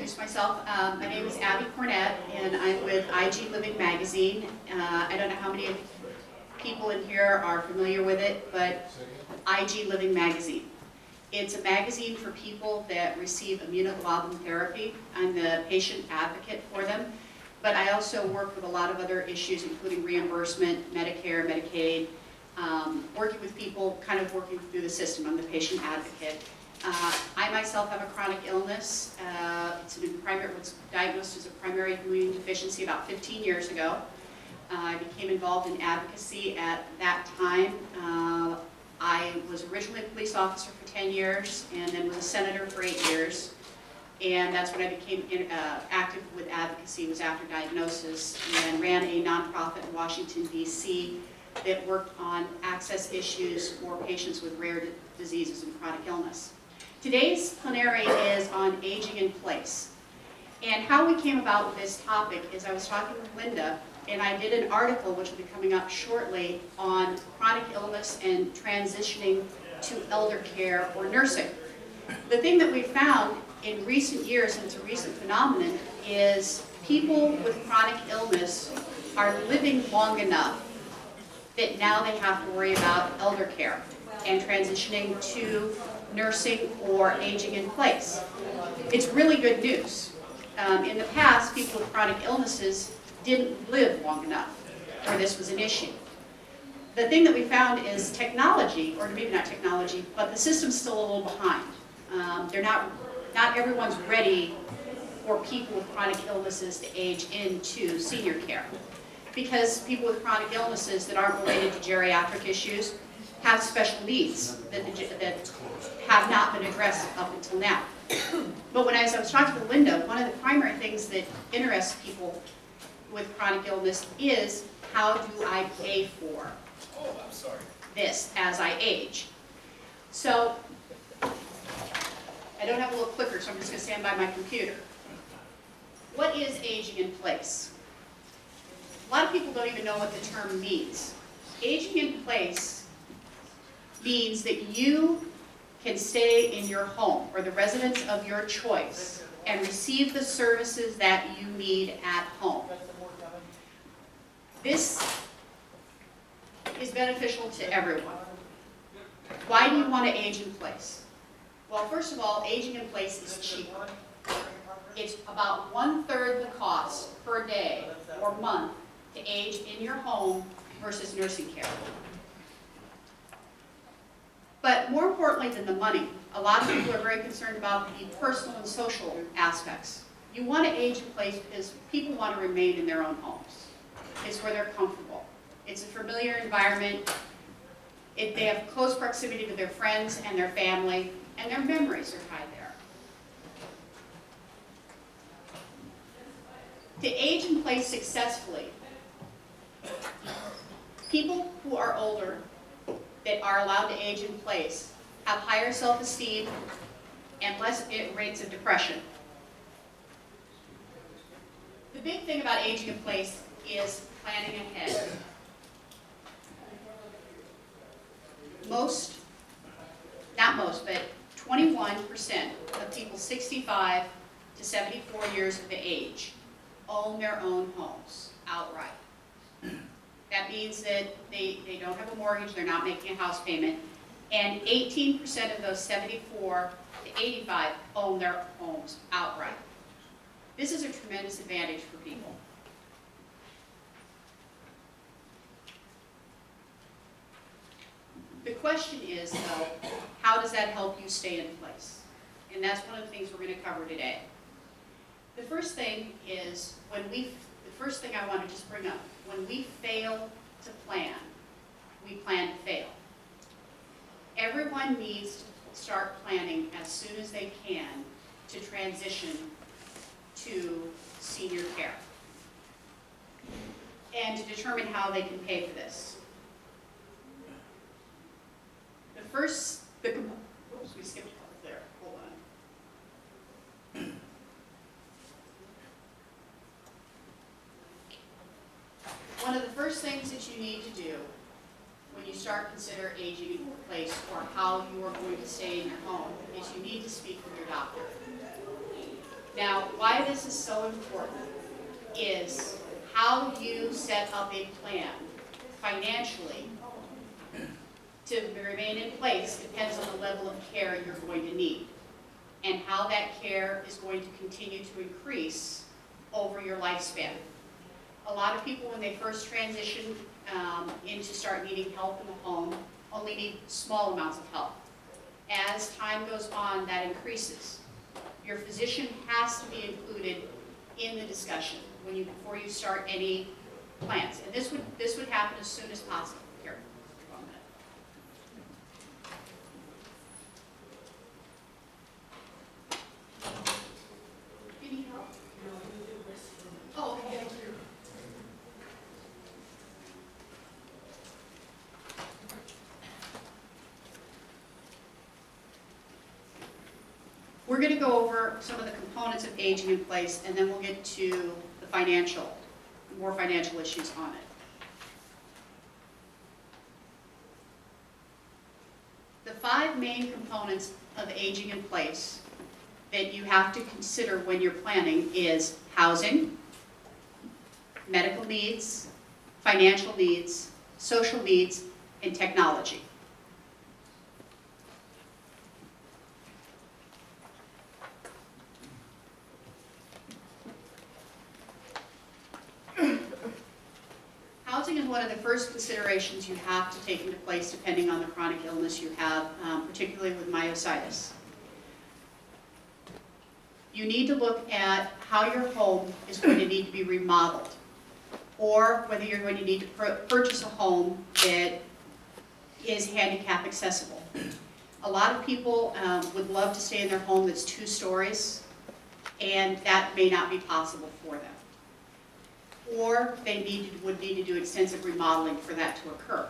introduce myself. My name is Abbie Cornett, and I'm with IG Living Magazine. I don't know how many people in here are familiar with it, but IG Living Magazine. It's a magazine for people that receive immunoglobulin therapy. I'm the patient advocate for them, but I also work with a lot of other issues, including reimbursement, Medicare, Medicaid, working with people, kind of working through the system. I'm the patient advocate. I myself have a chronic illness. Was diagnosed as a primary immune deficiency about 15 years ago. I became involved in advocacy at that time. I was originally a police officer for 10 years and then was a senator for 8 years. And that's when I became active with advocacy, was after diagnosis, and ran a nonprofit in Washington, D.C. that worked on access issues for patients with rare diseases and chronic illness. Today's plenary is on aging in place. And how we came about with this topic is I was talking with Linda, and I did an article, which will be coming up shortly, on chronic illness and transitioning to elder care or nursing. The thing that we found in recent years, and it's a recent phenomenon, is people with chronic illness are living long enough that now they have to worry about elder care and transitioning to nursing or aging in place. It's really good news. In the past, people with chronic illnesses didn't live long enough where this was an issue. The thing that we found is technology, or maybe not technology, but the system's still a little behind. Not everyone's ready for people with chronic illnesses to age into senior care, because people with chronic illnesses that aren't related to geriatric issues have special needs that have not been addressed up until now. But as I was talking to Linda, one of the primary things that interests people with chronic illness is, how do I pay for this as I age? So, I don't have a little clicker, so I'm just going to stand by my computer. What is aging in place? A lot of people don't even know what the term means. Aging in place means that you can stay in your home or the residence of your choice and receive the services that you need at home. This is beneficial to everyone. Why do you want to age in place? Well, first of all, aging in place is cheaper. It's about 1/3 the cost per day or month to age in your home versus nursing care. But more importantly than the money, a lot of people are very concerned about the personal and social aspects. You want to age in place because people want to remain in their own homes. It's where they're comfortable. It's a familiar environment. They have close proximity to their friends and their family, and their memories are tied there. To age in place successfully, people who are older that are allowed to age in place have higher self-esteem and less rates of depression. The big thing about aging in place is planning ahead. Not most, but 21% of people 65 to 74 years of age own their own homes outright. That means that they don't have a mortgage, they're not making a house payment, and 18% of those 74 to 85 own their homes outright. This is a tremendous advantage for people. The question is, though, how does that help you stay in place? And that's one of the things we're going to cover today. The first thing is, the first thing I want to just bring up, when we fail to plan, we plan to fail. Everyone needs to start planning as soon as they can to transition to senior care and to determine how they can pay for this. Oops, we skipped a couple there. Hold on. One of the first things that you need to do when you start consider aging in place or how you are going to stay in your home is you need to speak with your doctor. Now, why this is so important is how you set up a plan financially to remain in place depends on the level of care you're going to need and how that care is going to continue to increase over your lifespan. A lot of people, when they first transition into start needing help in the home, only need small amounts of help. As time goes on, that increases. Your physician has to be included in the discussion before you start any plans. And this would happen as soon as possible. Here, one minute. Do you need help? Oh, okay. We're going to go over some of the components of aging in place, and then we'll get to the more financial issues on it. The 5 main components of aging in place that you have to consider when you're planning is housing, medical needs, financial needs, social needs, and technology. Housing is one of the first considerations you have to take into place depending on the chronic illness you have, particularly with myositis. You need to look at how your home is going to need to be remodeled, or whether you're going to need to purchase a home that is handicap accessible. A lot of people would love to stay in their home that's 2 stories, and that may not be possible for them. Or they would need to do extensive remodeling for that to occur.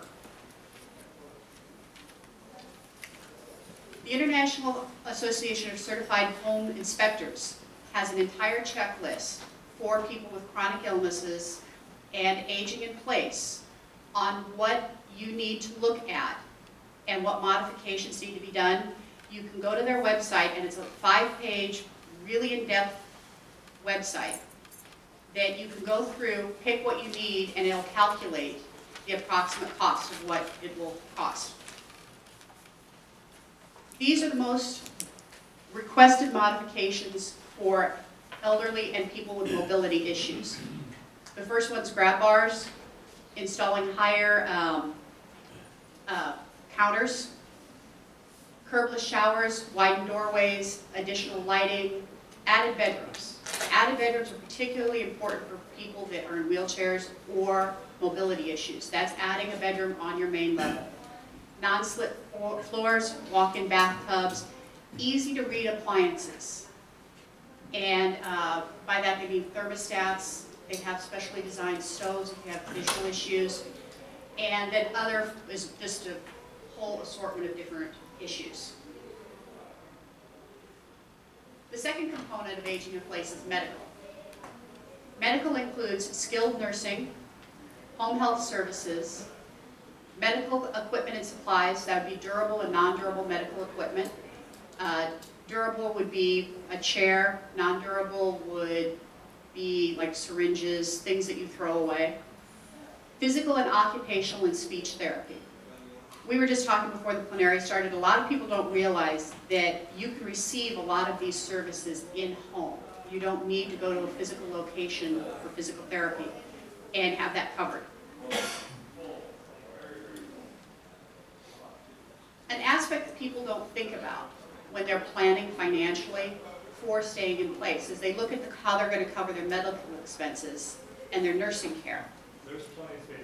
The International Association of Certified Home Inspectors has an entire checklist for people with chronic illnesses and aging in place on what you need to look at and what modifications need to be done. You can go to their website, and it's a 5-page, really in-depth website that you can go through, pick what you need, and it'll calculate the approximate cost of what it will cost. These are the most requested modifications for elderly and people with mobility issues. The first one's grab bars, installing higher counters, curbless showers, widened doorways, additional lighting, added bedrooms. Added bedrooms are particularly important for people that are in wheelchairs or mobility issues. That's adding a bedroom on your main level. Non-slip floors, walk-in bathtubs, easy-to-read appliances. And by that they mean thermostats. They have specially designed stoves if you have visual issues. And then other is just a whole assortment of different issues. The second component of aging in place is medical. Medical includes skilled nursing, home health services, medical equipment and supplies. That would be durable and non-durable medical equipment. Durable would be a chair. Non-durable would be like syringes, things that you throw away. Physical and occupational and speech therapy. We were just talking before the plenary started, a lot of people don't realize that you can receive a lot of these services in home. You don't need to go to a physical location for physical therapy and have that covered. An aspect that people don't think about when they're planning financially for staying in place is they look at how they're going to cover their medical expenses and their nursing care. There's plenty of space.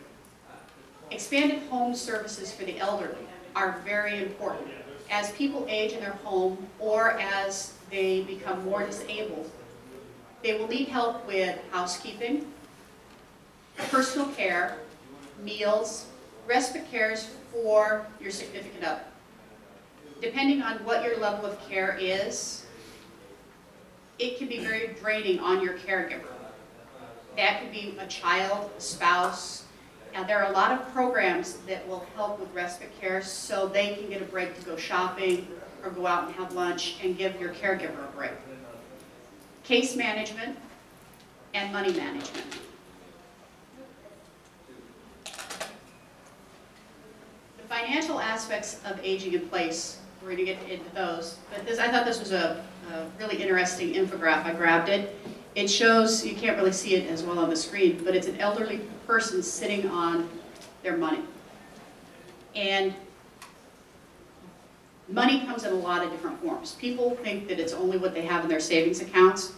Expanded home services for the elderly are very important. As people age in their home or as they become more disabled, they will need help with housekeeping, personal care, meals, respite cares for your significant other. Depending on what your level of care is, it can be very draining on your caregiver. That could be a child, a spouse. Now, there are a lot of programs that will help with respite care so they can get a break to go shopping or go out and have lunch and give your caregiver a break. case management, and money management. The financial aspects of aging in place, we're going to get into those, but I thought this was a really interesting infographic. I grabbed it. It shows, you can't really see it as well on the screen, but it's an elderly person sitting on their money. And money comes in a lot of different forms. People think that it's only what they have in their savings accounts,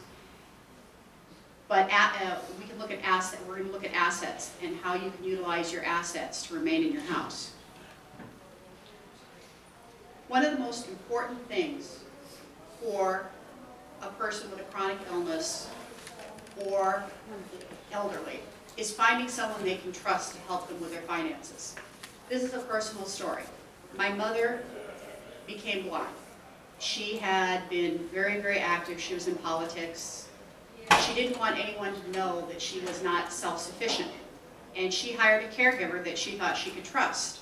but we can look at we're going to look at assets and how you can utilize your assets to remain in your house. One of the most important things for a person with a chronic illness or elderly is finding someone they can trust to help them with their finances. This is a personal story. My mother became blind. She had been very, very active. She was in politics. She didn't want anyone to know that she was not self-sufficient. And she hired a caregiver that she thought she could trust.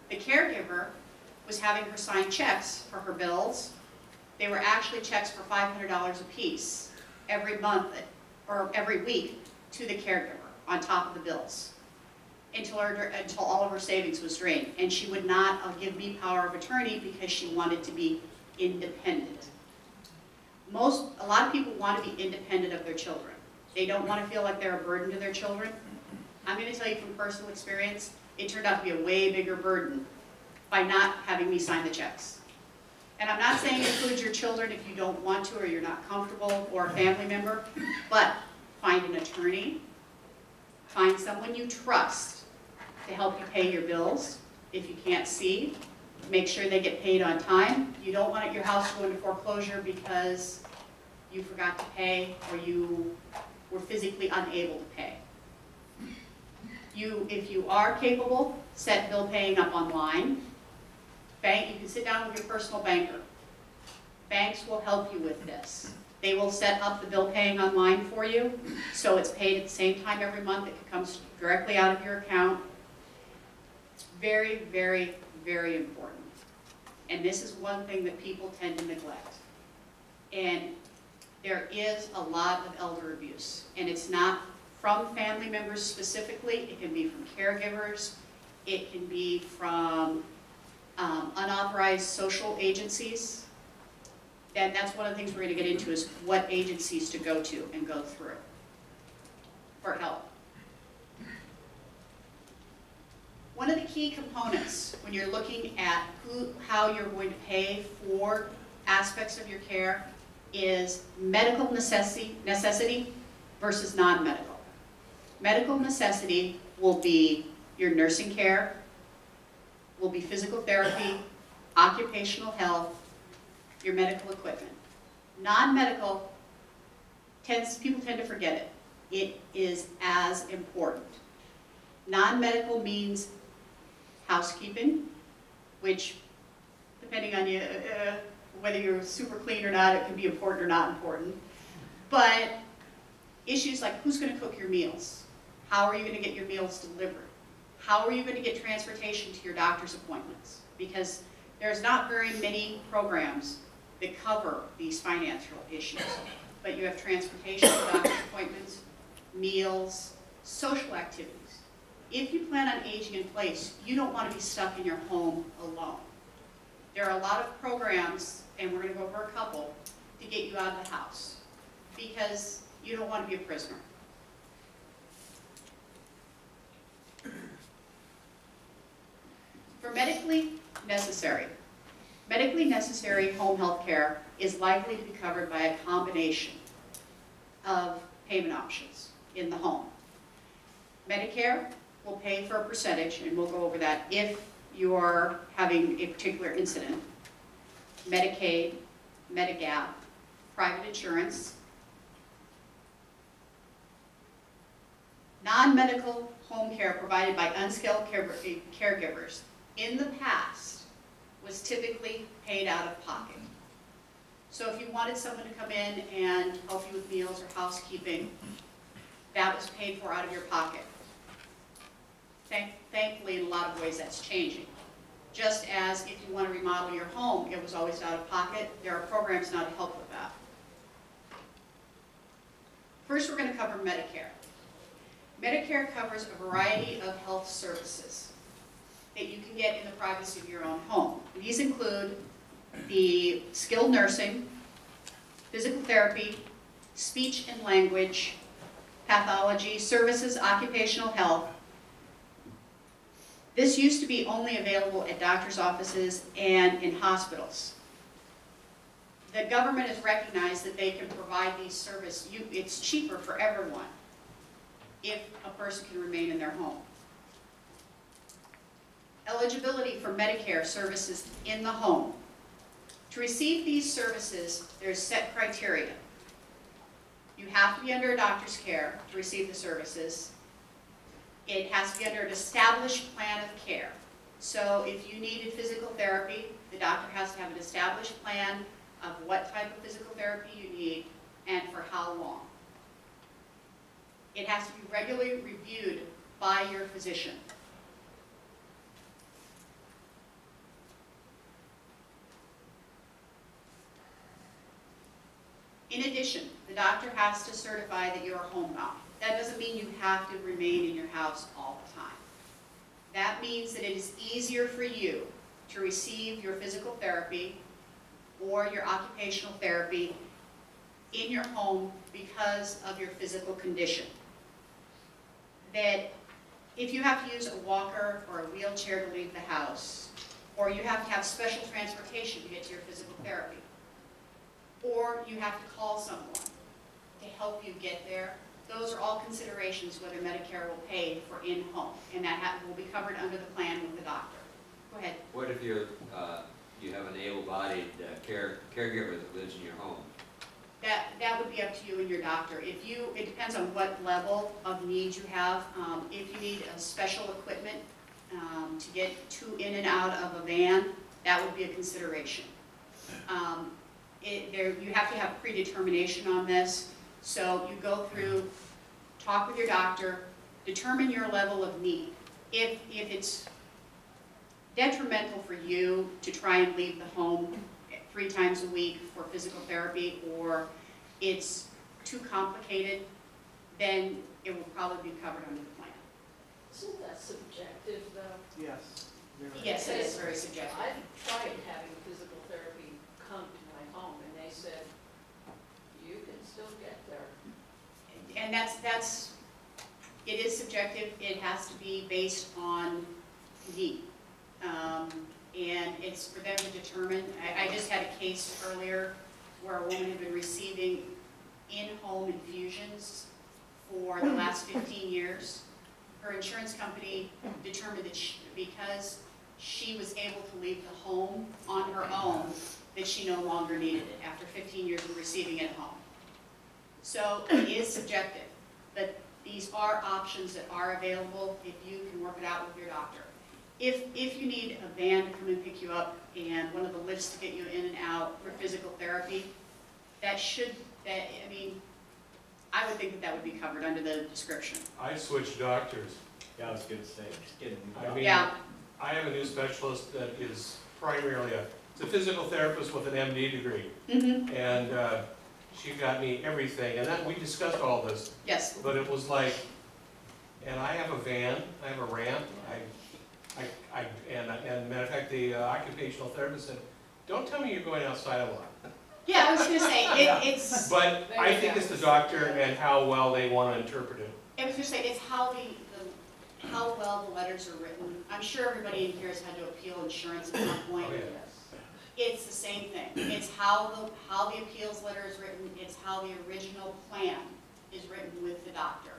The caregiver was having her sign checks for her bills. They were actually checks for $500 a piece every month or every week to the caregiver on top of the bills until all of her savings was drained. And she would not give me power of attorney because she wanted to be independent. A lot of people want to be independent of their children. They don't want to feel like they're a burden to their children. I'm going to tell you from personal experience, it turned out to be a way bigger burden by not having me sign the checks. And I'm not saying include your children if you don't want to or you're not comfortable or a family member, but find an attorney, find someone you trust to help you pay your bills. If you can't see, make sure they get paid on time. You don't want your house to go into foreclosure because you forgot to pay or you were physically unable to pay. If you are capable, set bill paying up online. You can sit down with your personal banker. Banks will help you with this. They will set up the bill paying online for you, so it's paid at the same time every month. It comes directly out of your account. It's very, very, very important. And this is one thing that people tend to neglect. And there is a lot of elder abuse. And it's not from family members specifically. It can be from caregivers. It can be from unauthorized social agencies. And that's one of the things we're going to get into is what agencies to go to and go through for help. One of the key components when you're looking at how you're going to pay for aspects of your care is medical necessity versus non-medical. Medical necessity will be your nursing care, will be physical therapy, occupational health, your medical equipment. Non-medical, people tend to forget it. It is as important. Non-medical means housekeeping, which, depending on you, whether you're super clean or not, it can be important or not important. But issues like who's going to cook your meals? How are you going to get your meals delivered? How are you going to get transportation to your doctor's appointments? Because there's not very many programs that cover these financial issues. But you have transportation to doctor's appointments, meals, social activities. If you plan on aging in place, you don't want to be stuck in your home alone. There are a lot of programs, and we're going to go over a couple, to get you out of the house because you don't want to be a prisoner. For medically necessary home health care is likely to be covered by a combination of payment options in the home. Medicare will pay for a percentage, and we'll go over that if you're having a particular incident. Medicaid, Medigap, private insurance. Non-medical home care provided by unskilled caregivers in the past was typically paid out of pocket. So if you wanted someone to come in and help you with meals or housekeeping, that was paid for out of your pocket. Thankfully, in a lot of ways, that's changing. Just as if you want to remodel your home, it was always out of pocket. There are programs now to help with that. First, we're going to cover Medicare. Medicare covers a variety of health services that you can get in the privacy of your own home. These include the skilled nursing, physical therapy, speech and language, pathology, services, occupational health. This used to be only available at doctor's offices and in hospitals. The government has recognized that they can provide these services. It's cheaper for everyone if a person can remain in their home. Eligibility for Medicare services in the home. To receive these services, there's set criteria. You have to be under a doctor's care to receive the services. It has to be under an established plan of care. So if you needed physical therapy, the doctor has to have an established plan of what type of physical therapy you need and for how long. It has to be regularly reviewed by your physician. In addition, the doctor has to certify that you're homebound. That doesn't mean you have to remain in your house all the time. That means that it is easier for you to receive your physical therapy or your occupational therapy in your home because of your physical condition. That if you have to use a walker or a wheelchair to leave the house, or you have to have special transportation to get to your physical therapy, or you have to call someone to help you get there, those are all considerations whether Medicare will pay for in-home, and that will be covered under the plan with the doctor. Go ahead. What if you have an able-bodied caregiver that lives in your home? That would be up to you and your doctor. It depends on what level of needs you have. If you need a special equipment to get in and out of a van, that would be a consideration. You have to have predetermination on this. So you go through, talk with your doctor, determine your level of need. If it's detrimental for you to try and leave the home 3 times a week for physical therapy, or it's too complicated, then it will probably be covered under the plan. Isn't that subjective, though? Yes. Yes, it is very subjective. I've tried having physical therapy come to my home, and they said, you can still get there. And it is subjective. It has to be based on need. And it's for them to determine. I just had a case earlier where a woman had been receiving in-home infusions for the last 15 years. Her insurance company determined that because she was able to leave the home on her own, that she no longer needed it after 15 years of receiving it at home. So it is subjective, but these are options that are available if you can work it out with your doctor. If you need a van to come and pick you up and one of the lifts to get you in and out for physical therapy, I would think that would be covered under the description. I switched doctors. Yeah, I was going to say, just getting I mean, Yeah. I have a new specialist that is primarily it's a physical therapist with an MD degree. Mm-hmm. And she got me everything. And then we discussed all this. Yes. But it was like, and I have a van, I have a ramp, and matter of fact, the occupational therapist said, don't tell me you're going outside a lot. Yeah, I was going to say, it's... But I think it's the doctor and how well they want to interpret it. I was going to say, it's how well the letters are written. I'm sure everybody in here has had to appeal insurance at some point. Oh, yeah. It's the same thing. It's how the appeals letter is written. It's how the original plan is written with the doctor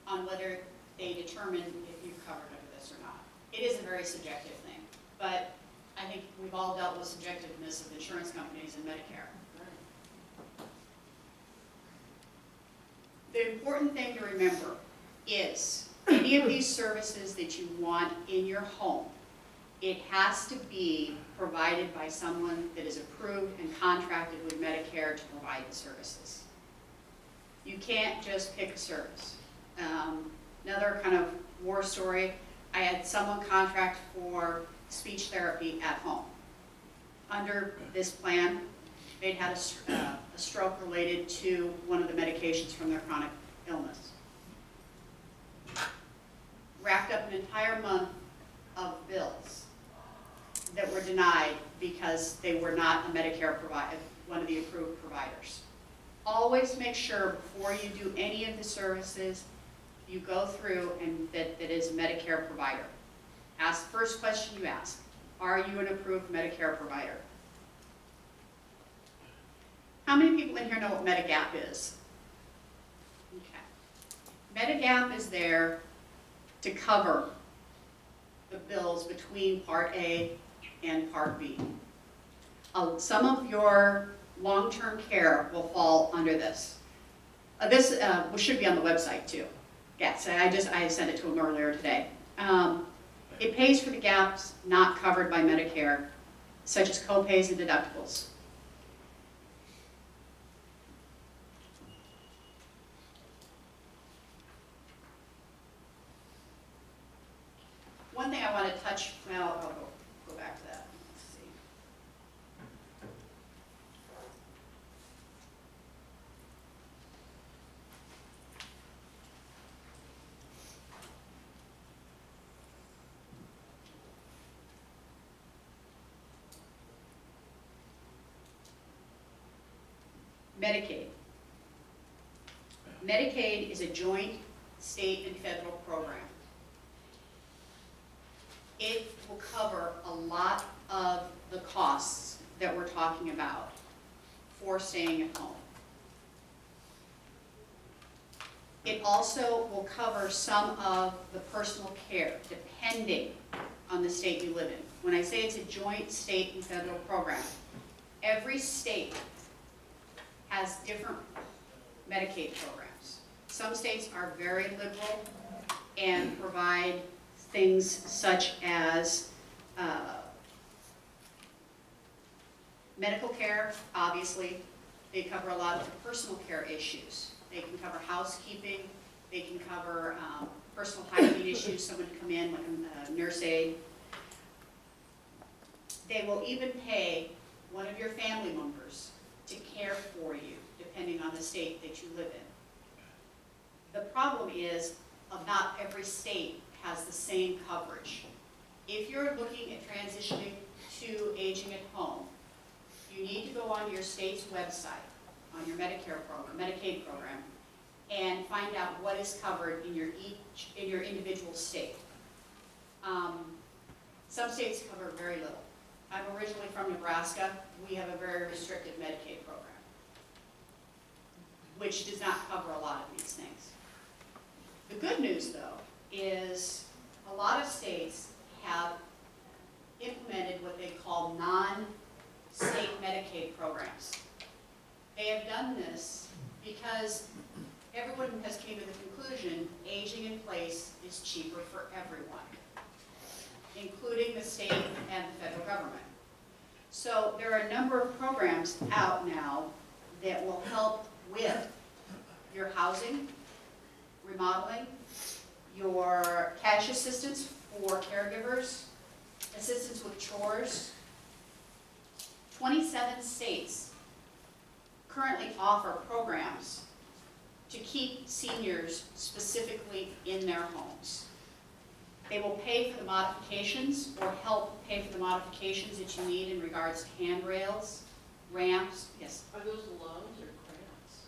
on whether they determine if you're covered under this or not. It is a very subjective thing, but I think we've all dealt with subjectiveness of insurance companies and Medicare. The important thing to remember is any of these services that you want in your home, it has to be provided by someone that is approved and contracted with Medicare to provide the services. You can't just pick a service. Another kind of war story, I had someone contract for speech therapy at home. Under this plan, they'd had a stroke related to one of the medications from their chronic illness. Racked up an entire month of bills that were denied because they were not a Medicare provider, one of the approved providers. Always make sure before you do any of the services, you go through and that is a Medicare provider. Ask the first question you ask, are you an approved Medicare provider? How many people in here know what Medigap is? Okay. Medigap is there to cover the bills between Part A and Part B. Some of your long-term care will fall under this. This should be on the website too. Yes, I sent it to him earlier today. It pays for the gaps not covered by Medicare, such as co-pays and deductibles. One thing I want to touch, well, I'll go back to that. Let's see. Medicaid. Medicaid is a joint state and federal program. It will cover a lot of the costs that we're talking about for staying at home. It also will cover some of the personal care, depending on the state you live in. When I say it's a joint state and federal program, every state has different Medicaid programs. Some states are very liberal and provide things such as medical care, obviously. They cover a lot of the personal care issues. They can cover housekeeping. They can cover personal hygiene issues, someone to come in, like a nurse aide. They will even pay one of your family members to care for you, depending on the state that you live in. The problem is, not every state has the same coverage. If you're looking at transitioning to aging at home, you need to go onto your state's website, on your Medicare program, Medicaid program, and find out what is covered in your individual state. Some states cover very little. I'm originally from Nebraska. We have a very restricted Medicaid program, which does not cover a lot of these things. The good news, though, is a lot of states have implemented what they call non-state Medicaid programs. They have done this because everyone has came to the conclusion aging in place is cheaper for everyone, including the state and the federal government. So there are a number of programs out now that will help with your housing, remodeling, your cash assistance for caregivers, assistance with chores. 27 states currently offer programs to keep seniors specifically in their homes. They will pay for the modifications or help pay for the modifications that you need in regards to handrails, ramps. Yes? Are those loans or grants?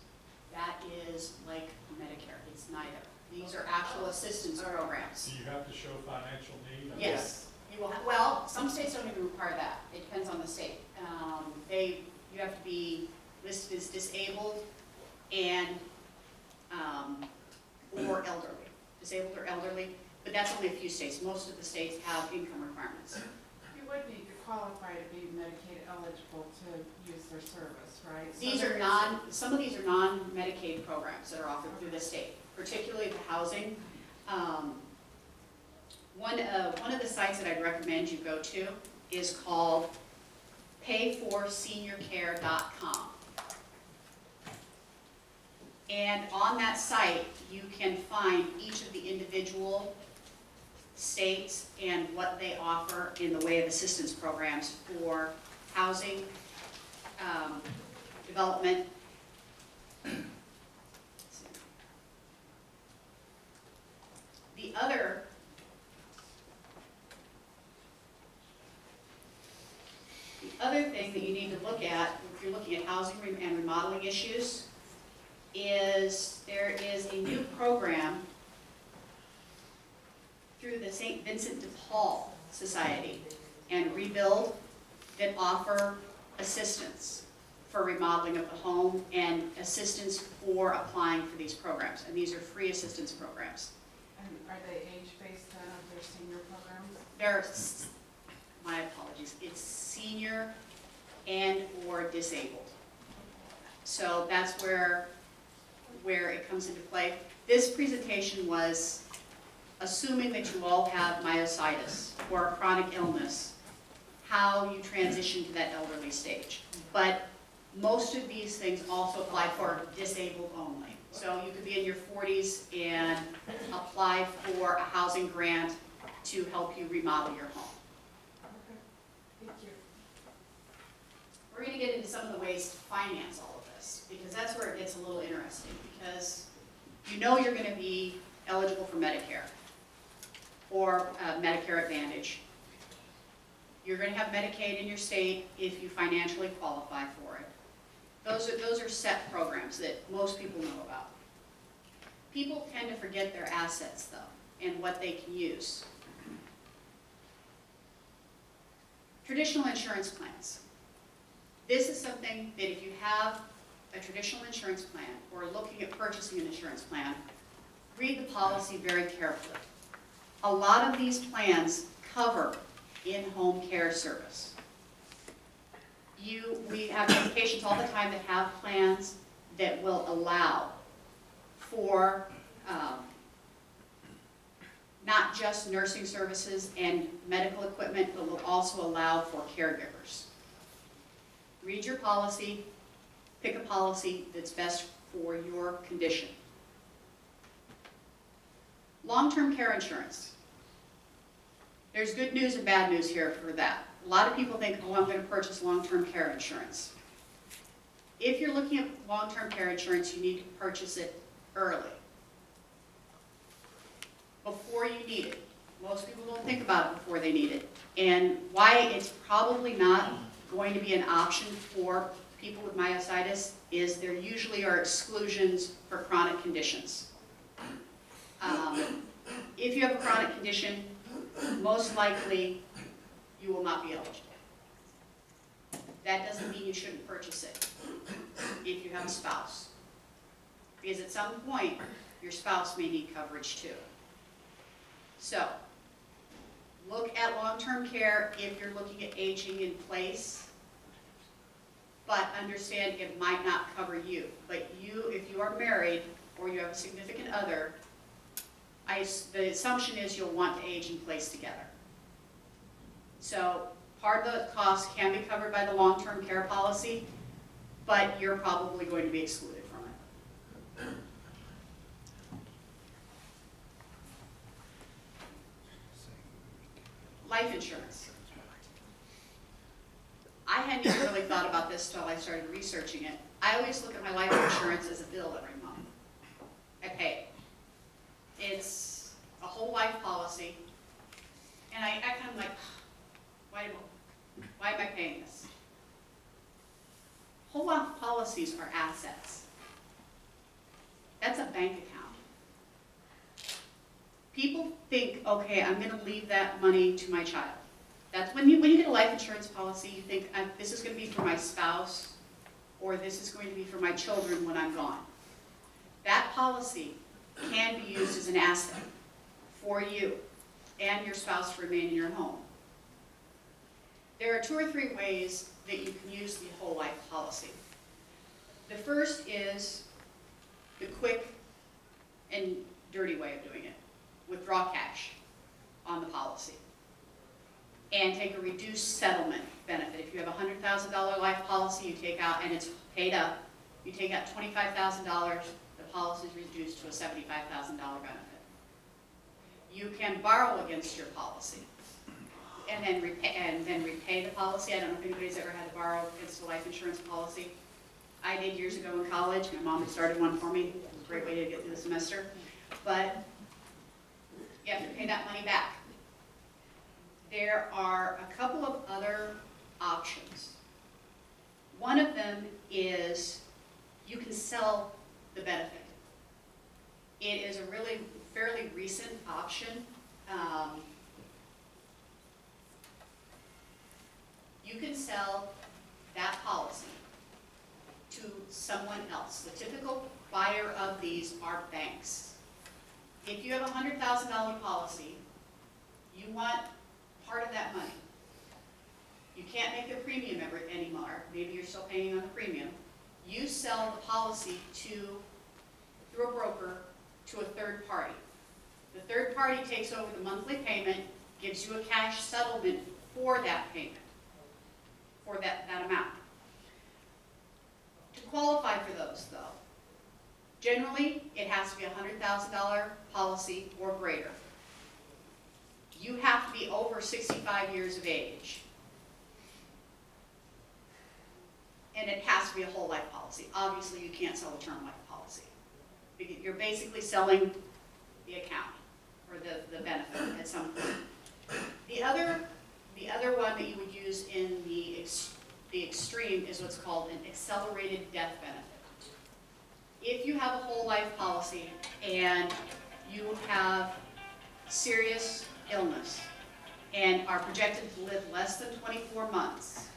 That is like Medicare. It's neither. These are actual assistance programs. Do you have to show financial need? Yes. You will well, some states don't even require that. It depends on the state. You have to be listed as disabled and or elderly. Disabled or elderly, but that's only a few states. Most of the states have income requirements. You would need to qualify to be Medicaid eligible to use their service, right? These are some of these are non-Medicaid programs that are offered through the state, particularly the housing. One of the sites that I'd recommend you go to is called payforseniorcare.com. And on that site, you can find each of the individual states and what they offer in the way of assistance programs for housing, development. The other thing that you need to look at, if you're looking at housing and remodeling issues, is there is a new program through the St. Vincent de Paul Society and Rebuild that offer assistance for remodeling of the home and assistance for applying for these programs. And these are free assistance programs. And are they age-based then of their senior programs? They're, my apologies, it's senior and or disabled. So that's where it comes into play. This presentation was assuming that you all have myositis or a chronic illness, how you transition to that elderly stage. But most of these things also apply for disabled only. So you could be in your 40s and apply for a housing grant to help you remodel your home. Okay, thank you. We're going to get into some of the ways to finance all of this, because that's where it gets a little interesting, because you know you're going to be eligible for Medicare or Medicare Advantage. You're going to have Medicaid in your state if you financially qualify for it. Those are set programs that most people know about. People tend to forget their assets, though, and what they can use. Traditional insurance plans. This is something that if you have a traditional insurance plan or looking at purchasing an insurance plan, read the policy very carefully. A lot of these plans cover in-home care service. We have applications all the time that have plans that will allow for not just nursing services and medical equipment, but will also allow for caregivers. Read your policy, pick a policy that's best for your condition. Long-term care insurance. There's good news and bad news here for that. A lot of people think, oh, I'm going to purchase long-term care insurance. If you're looking at long-term care insurance, you need to purchase it early, before you need it. Most people don't think about it before they need it. And why it's probably not going to be an option for people with myositis is there usually are exclusions for chronic conditions. If you have a chronic condition, most likely you will not be eligible. That doesn't mean you shouldn't purchase it if you have a spouse. Because at some point, your spouse may need coverage too. So, look at long-term care if you're looking at aging in place, but understand it might not cover you. But you, if you are married or you have a significant other, the assumption is you'll want to age in place together. So part of the cost can be covered by the long-term care policy, but you're probably going to be excluded from it. Life insurance. I hadn't even really thought about this until I started researching it. I always look at my life insurance as a bill every month. I pay it. It's a whole life policy, and I kind of like, why am I paying this? Whole life policies are assets. That's a bank account. People think, okay, I'm going to leave that money to my child. That's when you get a life insurance policy, you think, this is going to be for my spouse, or this is going to be for my children when I'm gone. That policy can be used as an asset for you and your spouse to remain in your home. There are 2 or 3 ways that you can use the whole life policy. The first is the quick and dirty way of doing it. Withdraw cash on the policy and take a reduced settlement benefit. If you have a $100,000 life policy, you take out, and it's paid up, you take out $25,000, the policy is reduced to a $75,000 benefit. You can borrow against your policy and then repay the policy. I don't know if anybody's ever had to borrow against a life insurance policy. I did years ago in college. My mom had started one for me. It was a great way to get through the semester. But you have to pay that money back. There are a couple of other options. One of them is you can sell the benefit. It is a really fairly recent option. You can sell that policy to someone else. The typical buyer of these are banks. If you have a $100,000 policy, you want part of that money. You can't make the premium anymore. Maybe you're still paying on the premium. You sell the policy through a broker to a third party. The third party takes over the monthly payment, gives you a cash settlement for that payment, for that amount. To qualify for those, though, generally it has to be a $100,000 policy or greater. You have to be over 65 years of age. And it has to be a whole life policy. Obviously, you can't sell a term life policy. You're basically selling the account or the benefit at some point. The other one that you would use in the extreme is what's called an accelerated death benefit. If you have a whole life policy and you have serious illness and are projected to live less than 24 months,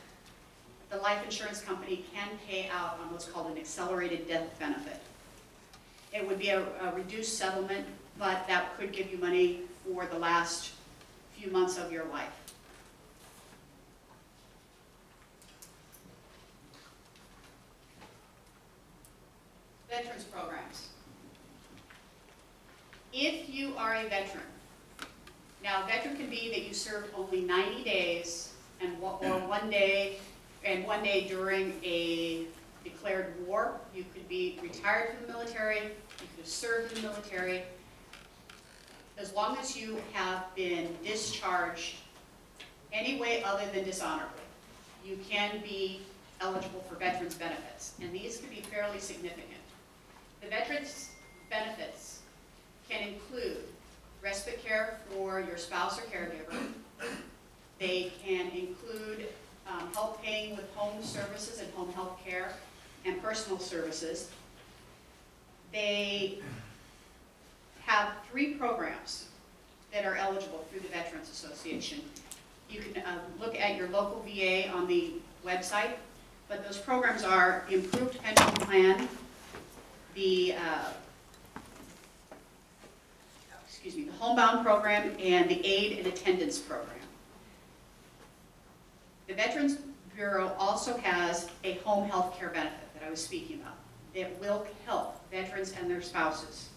the life insurance company can pay out on what's called an accelerated death benefit. It would be a reduced settlement, but that could give you money for the last few months of your life. Veterans programs. If you are a veteran, now a veteran can be that you served only 90 days or 1 day, and 1 day during a declared war. You could be retired from the military, you could have served in the military. As long as you have been discharged any way other than dishonorably, you can be eligible for veterans benefits, and these can be fairly significant. The veterans benefits can include respite care for your spouse or caregiver. They can include help paying with home services and home health care and personal services. They have 3 programs that are eligible through the Veterans Association. You can look at your local VA on the website, but those programs are the Improved Pension Plan, the Homebound program, and the Aid and Attendance program. The Veterans Bureau also has a home health care benefit that I was speaking about that will help veterans and their spouses.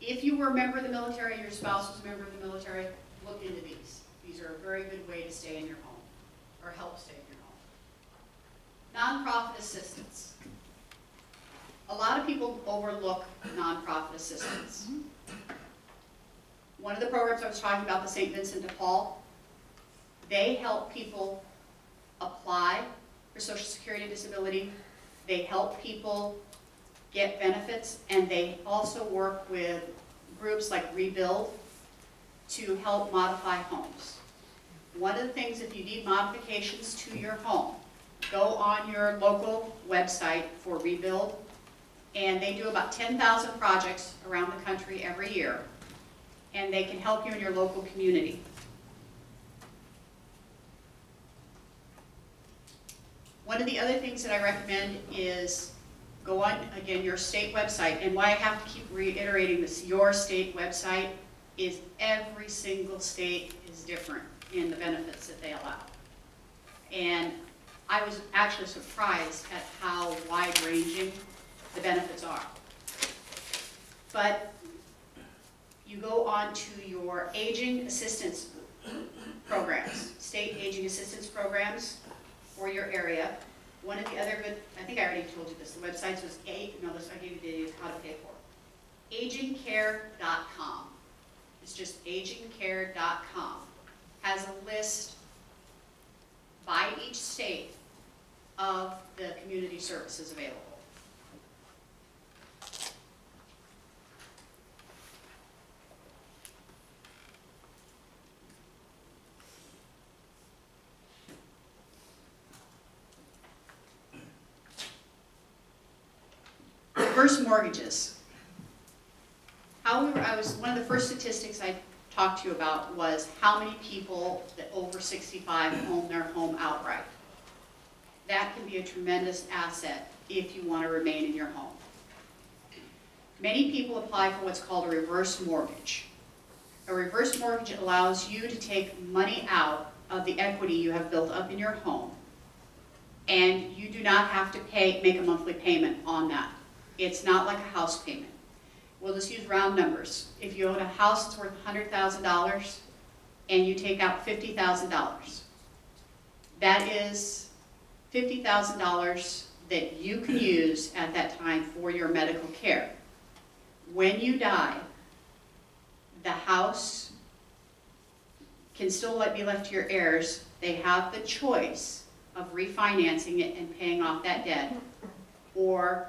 If you were a member of the military, your spouse was a member of the military, look into these. These are a very good way to stay in your home, or help stay in your home. Nonprofit assistance. A lot of people overlook nonprofit assistance. One of the programs I was talking about, the St. Vincent de Paul, they help people apply for Social Security disability. They help people get benefits, and they also work with groups like Rebuild to help modify homes. One of the things, if you need modifications to your home, go on your local website for Rebuild, and they do about 10,000 projects around the country every year, and they can help you in your local community. One of the other things that I recommend is go on, again, your state website, and why I have to keep reiterating this, your state website, is every single state is different in the benefits that they allow. And I was actually surprised at how wide-ranging the benefits are. But you go on to your aging assistance programs, state aging assistance programs for your area. One of the other good, I think I already told you this, the website was I gave you the how to pay for it. Agingcare.com. It's just agingcare.com. Has a list by each state of the community services available. Reverse mortgages. One of the first statistics I talked to you about was how many people that over 65 own their home outright. That can be a tremendous asset if you want to remain in your home. Many people apply for what's called a reverse mortgage. A reverse mortgage allows you to take money out of the equity you have built up in your home, and you do not have to make a monthly payment on that. It's not like a house payment. We'll just use round numbers. If you own a house that's worth $100,000 and you take out $50,000, that is $50,000 that you can use at that time for your medical care. When you die, the house can still be left to your heirs. They have the choice of refinancing it and paying off that debt, or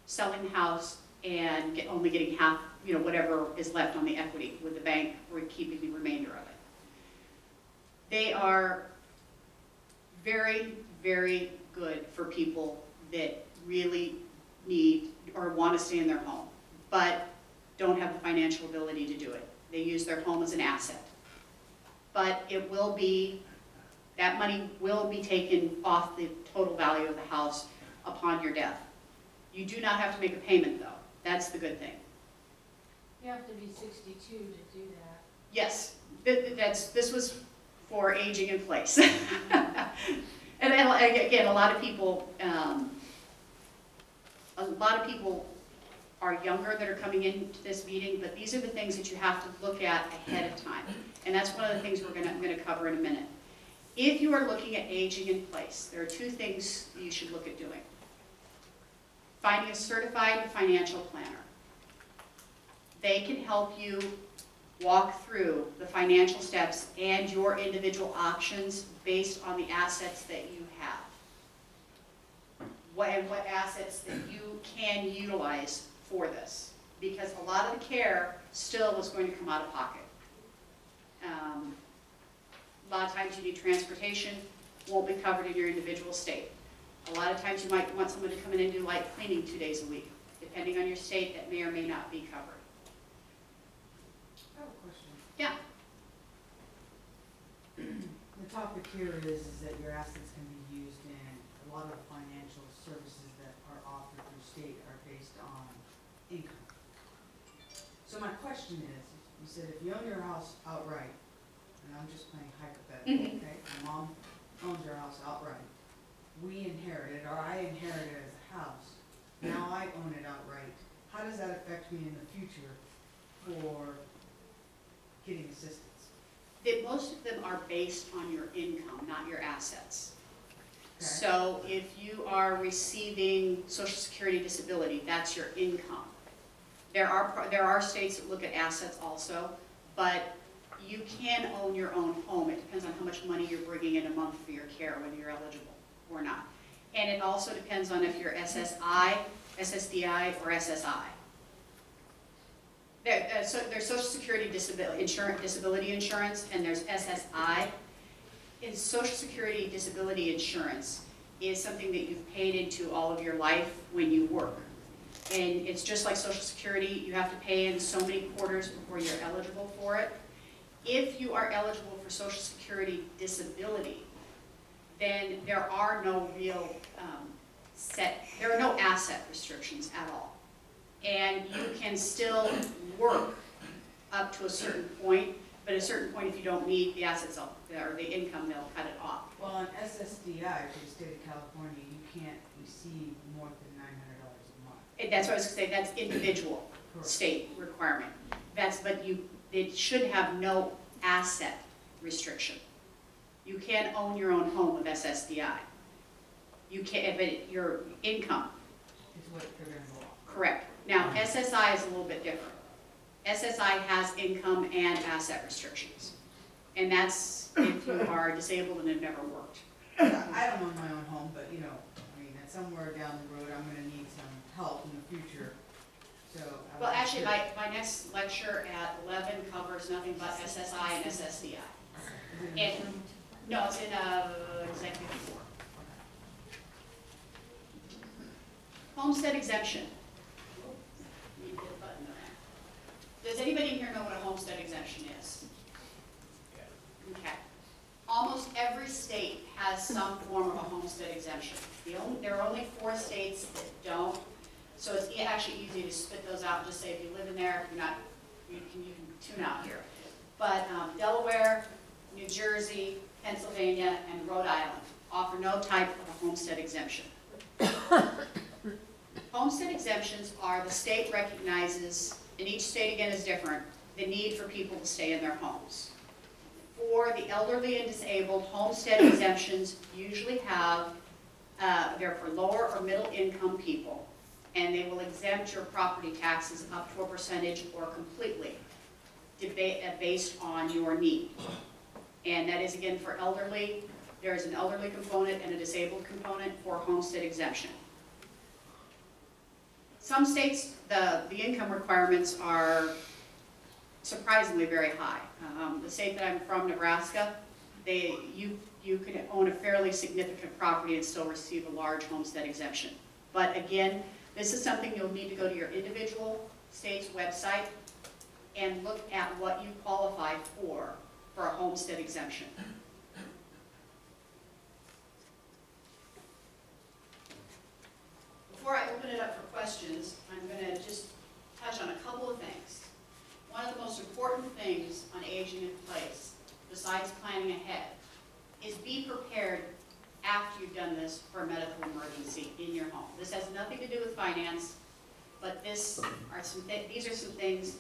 selling the house and only getting half, whatever is left on the equity with the bank, or keeping the remainder of it. They are very, very good for people that really need or want to stay in their home, but don't have the financial ability to do it. They use their home as an asset. But that money will be taken off the total value of the house upon your death. You do not have to make a payment, though. That's the good thing. You have to be 62 to do that. Yes, this was for aging in place. And then, again, a lot of people are younger that are coming into this meeting, but these are the things that you have to look at ahead of time. And that's one of the things I'm going to cover in a minute. If you are looking at aging in place, there are two things you should look at doing. Finding a certified financial planner. They can help you walk through the financial steps and your individual options based on the assets that you have. What assets that you can utilize for this. Because a lot of the care still is going to come out of pocket. A lot of times you need transportation, won't be covered in your individual state. A lot of times you might want someone to come in and do light cleaning 2 days a week. Depending on your state, that may or may not be covered. I have a question. Yeah. The topic here is that your assets can be used, and a lot of financial services that are offered through state are based on income. So my question is, you said if you own your house outright, and I'm just playing hypothetical, okay? My mom owns her house outright. We inherited, or I inherited it as a house. Now I own it outright. How does that affect me in the future for getting assistance? Most of them are based on your income, not your assets. Okay. So if you are receiving Social Security disability, that's your income. There are states that look at assets also, but you can own your own home. It depends on how much money you're bringing in a month for your care, whether you're eligible or not. And it also depends on if you're SSI, SSDI, or SSI. There's Social Security disability insurance, and there's SSI. In Social Security disability insurance is something that you've paid into all of your life when you work. And it's just like Social Security, you have to pay in so many quarters before you're eligible for it. If you are eligible for Social Security disability, then there are no real there are no asset restrictions at all. And you can still work up to a certain point, but at a certain point, if you don't need the assets or the income, they'll cut it off. Well, on SSDI for the state of California, you can't receive more than $900 a month. And that's what I was going to say, that's individual state requirement. But it should have no asset restriction. You can own your own home with SSDI. You can, but your income. Is what they're going to go off. Correct. Now, SSI is a little bit different. SSI has income and asset restrictions. And that's if you are disabled and have never worked. I don't own my own home, but somewhere down the road, I'm gonna need some help in the future, so. I Well, was actually, curious. my next lecture at 11 covers nothing but SSI and SSDI. Is it- And, no, it's in executive 4. Homestead exemption. Need to hit a button on that. Does anybody here know what a homestead exemption is? Okay. Almost every state has some form of a homestead exemption. There are only 4 states that don't, so it's actually easy to spit those out and just say if you live in there, if you're not, you can tune out here. But Delaware, New Jersey, Pennsylvania, and Rhode Island offer no type of a homestead exemption. Homestead exemptions are the state recognizes, and each state again is different, the need for people to stay in their homes. For the elderly and disabled, homestead exemptions usually have, they're for lower or middle income people, and they will exempt your property taxes up to a percentage or completely based on your need. And that is again for elderly. There is an elderly component and a disabled component for homestead exemption. Some states, the income requirements are surprisingly very high. The state that I'm from, Nebraska, you can own a fairly significant property and still receive a large homestead exemption. But again, this is something you'll need to go to your individual state's website and look at what you qualify for a homestead exemption. Before I open it up for questions, I'm going to just touch on a couple of things. One of the most important things on aging in place, besides planning ahead, is be prepared after you've done this for a medical emergency in your home. This has nothing to do with finance, but these are some things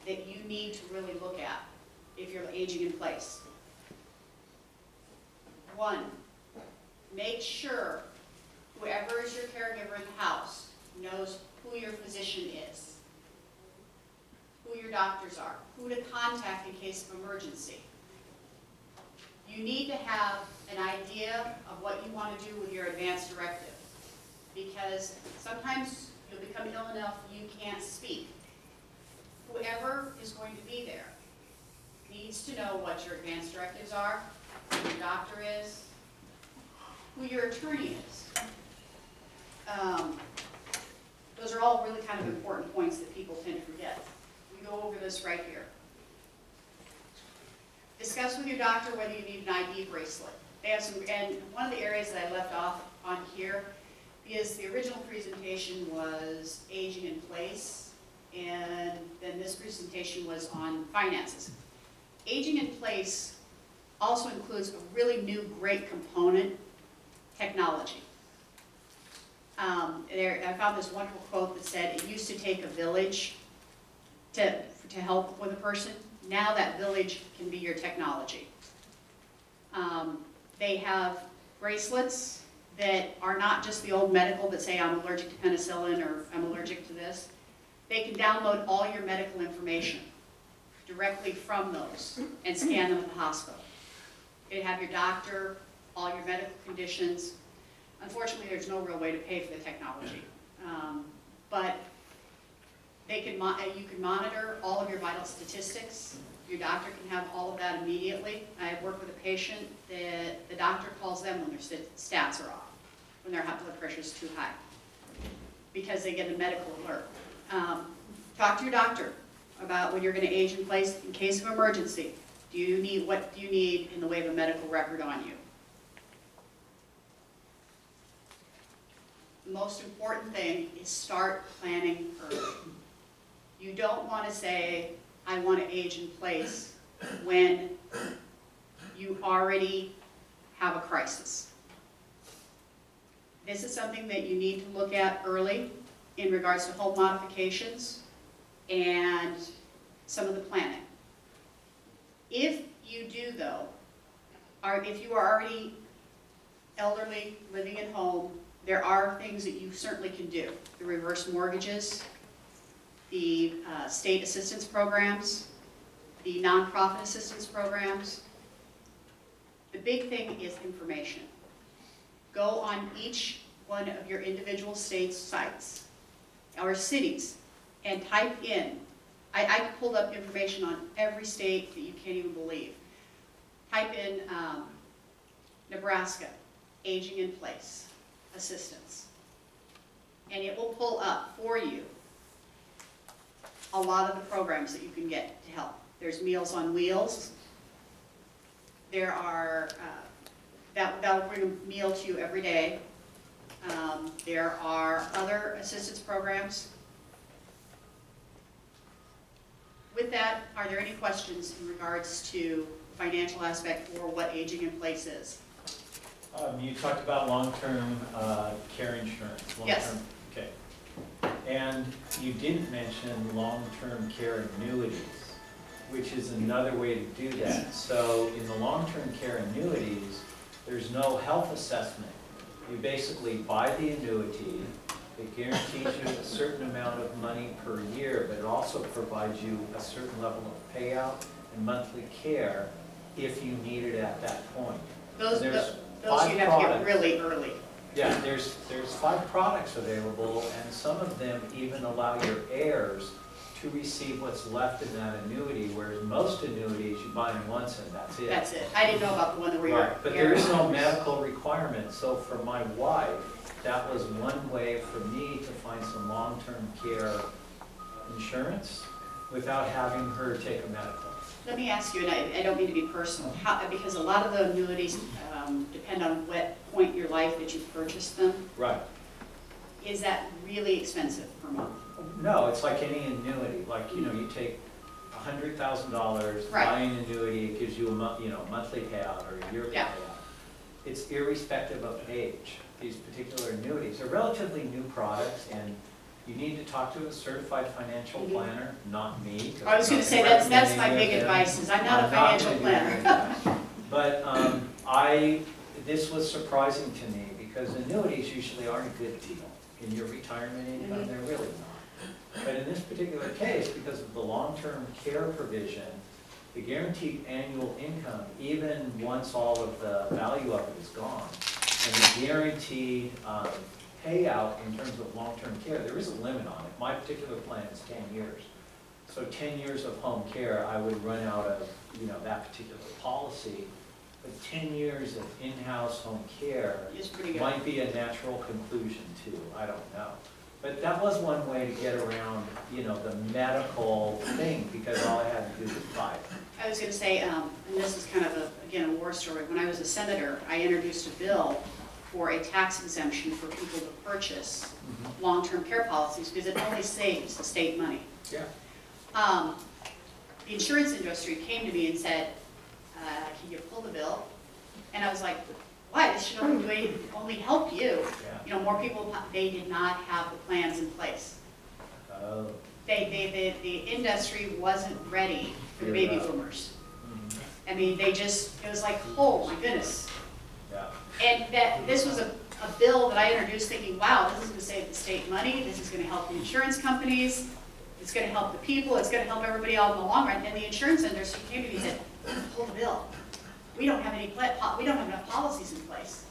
that you need to really look at if you're aging in place. 1, make sure whoever is your caregiver in the house knows who your physician is, who your doctors are, who to contact in case of emergency. You need to have an idea of what you want to do with your advance directive, because sometimes you'll become ill enough you can't speak. Whoever is going to be there needs to know what your advance directives are, who your doctor is, who your attorney is. Those are all really kind of important points that people tend to forget. We go over this right here. Discuss with your doctor whether you need an ID bracelet. They have some, and one of the areas that I left off on here is the original presentation was aging in place, and then this presentation was on finances. Aging in place also includes a really new great component, technology. I found this wonderful quote that said, it used to take a village to help with a person. Now that village can be your technology. They have bracelets that are not just the old medical that say I'm allergic to penicillin or I'm allergic to this. They can download all your medical information directly from those and scan them at the hospital. They have your doctor, all your medical conditions. Unfortunately, there's no real way to pay for the technology. But you can monitor all of your vital statistics. Your doctor can have all of that immediately. I work with a patient that the doctor calls them when their stats are off, when their blood pressure is too high, because they get a medical alert. Talk to your doctor about when you're going to age in place in case of emergency. What do you need in the way of a medical record on you? The most important thing is start planning early. You don't want to say, I want to age in place when you already have a crisis. This is something that you need to look at early in regards to home modifications and some of the planning. If you do though, or if you are already elderly, living at home, there are things that you certainly can do. The reverse mortgages, the state assistance programs, the nonprofit assistance programs. The big thing is information. Go on each one of your individual states' sites or cities and type in, I pulled up information on every state that you can't even believe. Type in Nebraska, aging in place, assistance. And it will pull up for you a lot of the programs that you can get to help. There's Meals on Wheels. There are, that'll bring a meal to you every day. There are other assistance programs. With that, are there any questions in regards to financial aspect or what aging in place is? You talked about long-term care insurance. Yes. Okay. And you didn't mention long-term care annuities, which is another way to do that. So in the long-term care annuities, there's no health assessment. You basically buy the annuity. It guarantees you a certain amount of money per year, but it also provides you a certain level of payout and monthly care if you need it at that point. Those There's you have to get really early. Yeah, there's 5 products available, and some of them even allow your heirs to receive what's left in that annuity, whereas most annuities, you buy them once and that's it. That's it. I didn't know about the one that we were. Right, but there is no medical requirement, so for my wife, that was one way for me to find some long-term care insurance without having her take a medical. Let me ask you, and I don't mean to be personal, because a lot of the annuities depend on what point in your life that you purchased them. Right. Is that really expensive per month? No, it's like any annuity. Like, you know, you take $100,000, Right. buy an annuity, it gives you a monthly payout or a yearly Yeah. payout. It's irrespective of age. These particular annuities are relatively new products, and you need to talk to a certified financial planner, not me. 'cause I was going to say, that's my big advice, is I'm not a financial planner. But this was surprising to me, because annuities usually aren't a good deal. In your retirement income, they're really not. But in this particular case, because of the long-term care provision, the guaranteed annual income, even once all of the value of it is gone, and the guaranteed payout in terms of long-term care, there is a limit on it. My particular plan is 10 years. So 10 years of home care, I would run out of, that particular policy. But 10 years of in-house home care It's pretty good. might be a natural conclusion too, I don't know. But that was one way to get around, the medical thing, because all I had to do was buy it. I was going to say, and this is kind of, again, a war story. When I was a senator, I introduced a bill for a tax exemption for people to purchase long-term care policies, because it only saves the state money. Yeah. The insurance industry came to me and said, can you pull the bill? And I was like, why? This should only help you. Yeah. More people, they did not have the plans in place. Oh. The industry wasn't ready for the baby boomers. I mean, it was like, oh my goodness. Yeah. And that this was a bill that I introduced thinking, wow, this is going to save the state money, this is going to help the insurance companies, it's going to help the people, it's going to help everybody out in the long run. And the insurance industry came to me and said, pull the bill. We don't have enough policies in place.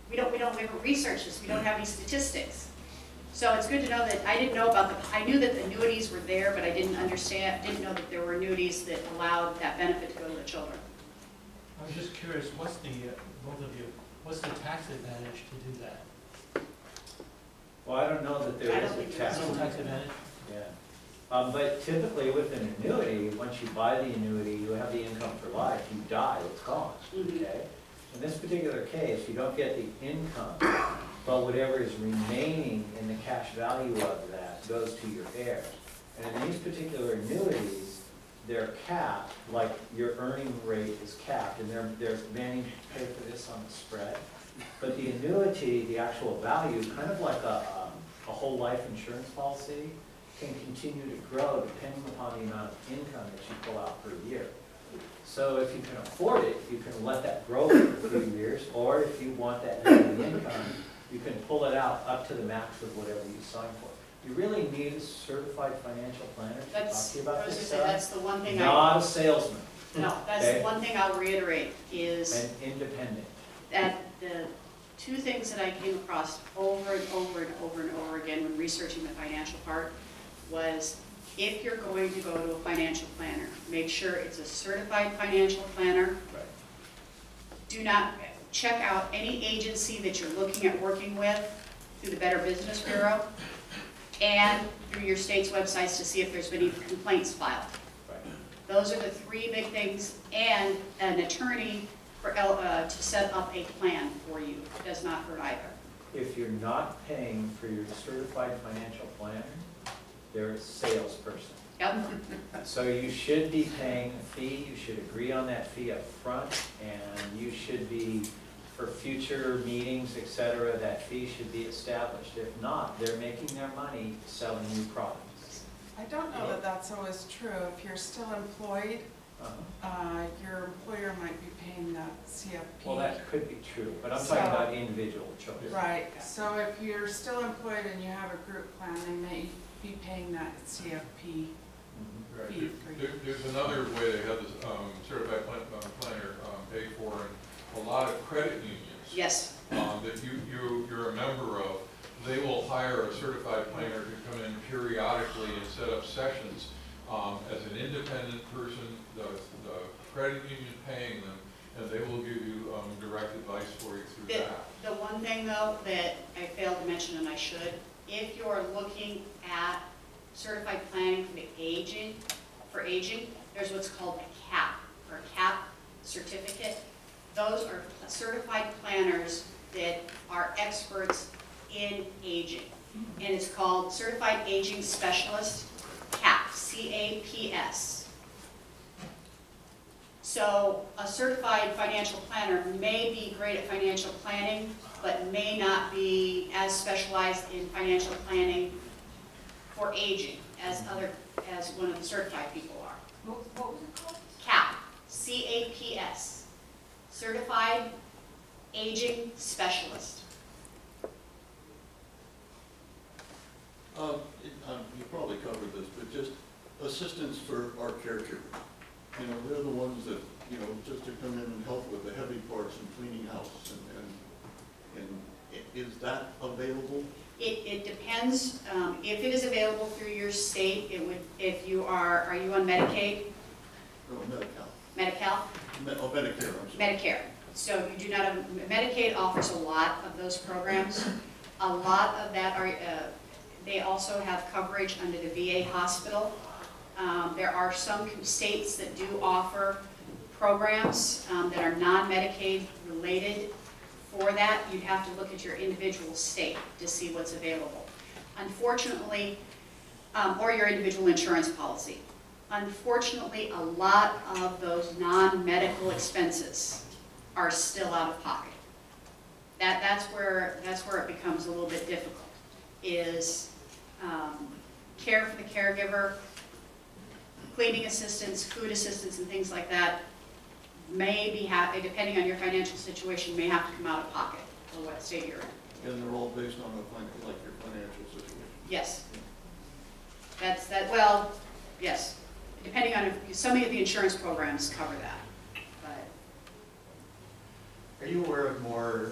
We haven't researched this, we don't have any statistics. So it's good to know that I didn't know about I knew that the annuities were there, but I didn't know that there were annuities that allowed that benefit to go to the children. I'm just curious, what's the tax advantage to do that? Well, I don't know that there is a tax. No tax advantage? Yeah. But typically with an annuity, once you buy the annuity, you have the income for life. You die, it's gone, okay? In this particular case, you don't get the income, but whatever is remaining in the cash value of that goes to your heirs. And in these particular annuities, they're capped, like your earning rate is capped, and they're managing to pay for this on the spread. But the annuity, the actual value, kind of like a whole life insurance policy, can continue to grow depending upon the amount of income that you pull out per year. So if you can afford it, you can let that grow for 3 years, or if you want that daily income, you can pull it out up to the max of whatever you sign for. You really need a certified financial planner to talk to you about this stuff. That's the one thing Not a salesman. No, that's Okay. the one thing I'll reiterate is And independent. that the two things that I came across over and over and over and over again when researching the financial part was, if you're going to go to a financial planner, make sure it's a certified financial planner. Right. Do not check out any agency that you're looking at working with through the Better Business Bureau and through your state's websites to see if there's been any complaints filed. Right. Those are the three big things, and an attorney for to set up a plan for you. It does not hurt either. If you're not paying for your certified financial planner, they're a salesperson. Yep. So you should be paying a fee, you should agree on that fee up front, and you should be, for future meetings, et cetera, that fee should be established. If not, they're making their money selling you products. I don't know that that's always true. If you're still employed, your employer might be paying that CFP. Well, that could be true, but I'm So- talking about individual choice. Right, so if you're still employed and you have a group plan, they may be paying that CFP Mhm. Right. fee for you. There's another way to have this certified planner paid for, and a lot of credit unions Yes. that you're a member of, they will hire a certified planner to come in periodically and set up sessions as an independent person, the credit union paying them, and they will give you direct advice for you through that. The one thing though that I failed to mention, and I should, if you're looking at certified planning for aging, there's what's called a CAP, or a CAP certificate. Those are certified planners that are experts in aging. And it's called Certified Aging Specialist, CAP, C-A-P-S. So a certified financial planner may be great at financial planning, but may not be as specialized in financial planning for aging as one of the certified people are. What was it called? CAP, C-A-P-S, Certified Aging Specialist. You probably covered this, but just assistance for our caregivers. You know, they're the ones that, you know, just to come in and help with the heavy parts and cleaning house and is that available? It depends. If it is available through your state, it would, if you are you on Medicaid? No, Medi-Cal. Medi-Cal? Medicare, I'm sorry. Medicare. So you do not have, Medicaid offers a lot of those programs. A lot of that are, they also have coverage under the VA hospital. There are some states that do offer programs that are non-Medicaid related. For that, you'd have to look at your individual state to see what's available. Unfortunately, or your individual insurance policy. Unfortunately, a lot of those non-medical expenses are still out of pocket. That's where it becomes a little bit difficult, is care for the caregiver, cleaning assistance, food assistance, and things like that may be, depending on your financial situation, may have to come out of pocket for what state you're in. And they're all based on like your financial situation. Yes. Well, yes. Depending on, some of the insurance programs cover that. But Are you aware of more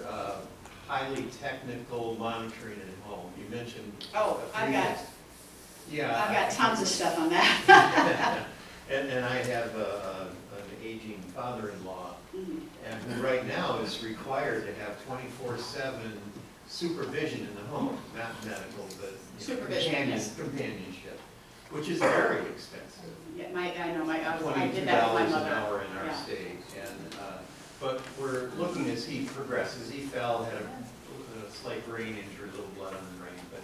highly technical monitoring at home? You mentioned. oh, I've got tons of stuff on that. and I have an aging father-in-law, Mhm. and who right now is required to have 24/7 supervision in the home, not medical, but Supervision, yes. companionship, which is very expensive. Yeah, I know, I did that with my $22 mother. an hour in our Yeah. state, and but we're looking as he progresses. He fell, had a slight brain injury, a little blood on the brain, but